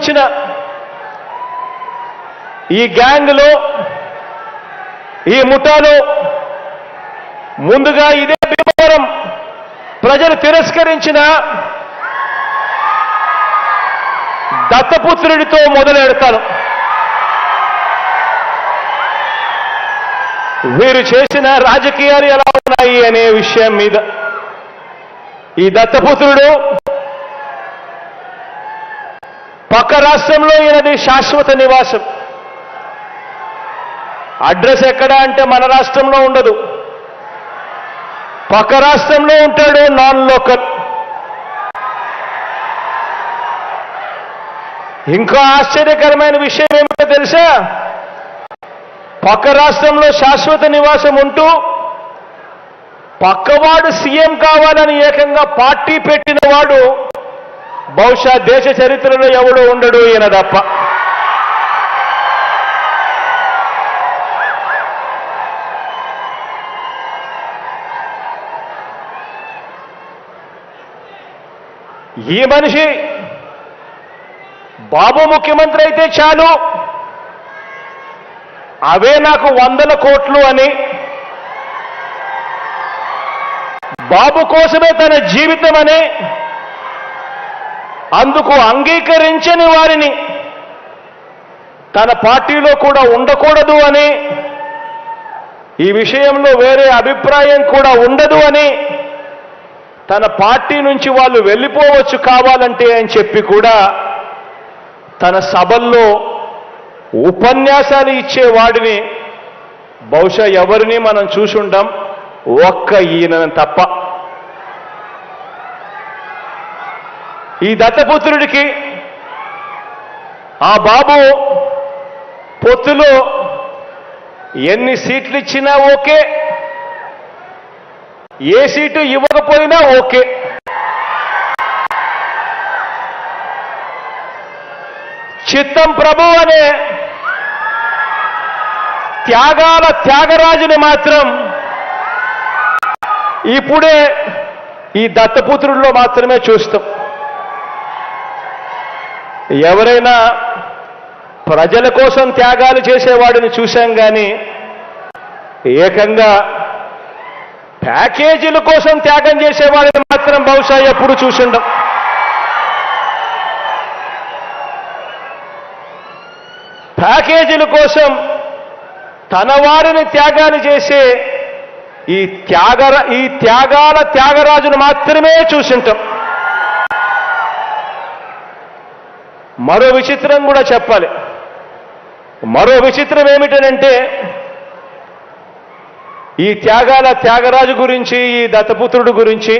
వచ్చిన ఈ గ్యాంగ్లో ఈ ముఠాలో ముందుగా ఇదే భీమవరం ప్రజలు తిరస్కరించిన దత్తపుత్రుడితో మొదలెడతాను. వీరు చేసిన రాజకీయాలు ఎలా ఉన్నాయి అనే విషయం మీద ఈ దత్తపుత్రుడు పక్క రాష్ట్రంలో ఈయనది శాశ్వత నివాసం. అడ్రస్ ఎక్కడ అంటే మన రాష్ట్రంలో ఉండదు, పక్క రాష్ట్రంలో ఉంటాడు, నాన్ లోకల్. ఇంకా ఆశ్చర్యకరమైన విషయం ఏమిటో తెలుసా? పక్క రాష్ట్రంలో శాశ్వత నివాసం ఉంటూ పక్కవాడు సీఎం కావాలని ఏకంగా పార్టీ పెట్టిన వాడు బహుశా దేశ చరిత్రలో ఎవడో ఉండడు, ఈయన తప్ప. ఈ మనిషి బాబు ముఖ్యమంత్రి అయితే చాలు, అవే నాకు 100 కోట్లు అని, బాబు కోసమే తన జీవితం అని, అందుకు అంగీకరించని వారిని తన పార్టీలో కూడా ఉండకూడదు అని, ఈ విషయంలో వేరే అభిప్రాయం కూడా ఉండదు అని, తన పార్టీ నుంచి వాళ్ళు వెళ్ళిపోవచ్చు కావాలంటే అని చెప్పి కూడా తన సభల్లో ఉపన్యాసాలు ఇచ్చేవాడిని బహుశా ఎవరిని మనం చూసుంటాం, ఒక్క ఈయన తప్ప. ఈ దత్తపుత్రుడికి ఆ బాబు పొత్తులో ఎన్ని సీట్లు ఇచ్చినా ఓకే, ఏ సీటు ఇవ్వకపోయినా ఓకే. చిత్తం ప్రభు అనే త్యాగాల త్యాగరాజుని మాత్రం ఇప్పుడే ఈ దత్తపుత్రుల్లో మాత్రమే చూస్తాం. ఎవరైనా ప్రజల కోసం త్యాగాలు చేసేవాడిని చూశాం కానీ ఏకంగా ప్యాకేజీల కోసం త్యాగం చేసేవాడిని మాత్రం బహుశా ఎప్పుడు చూసిండం. ప్యాకేజీల కోసం తన వారిని త్యాగాలు చేసే ఈ త్యాగాల త్యాగరాజును మాత్రమే చూసింటాం. మరో విచిత్రం కూడా చెప్పాలి. మరో విచిత్రం ఏమిటనంటే ఈ త్యాగాల త్యాగరాజు గురించి, ఈ దత్తపుత్రుడు గురించి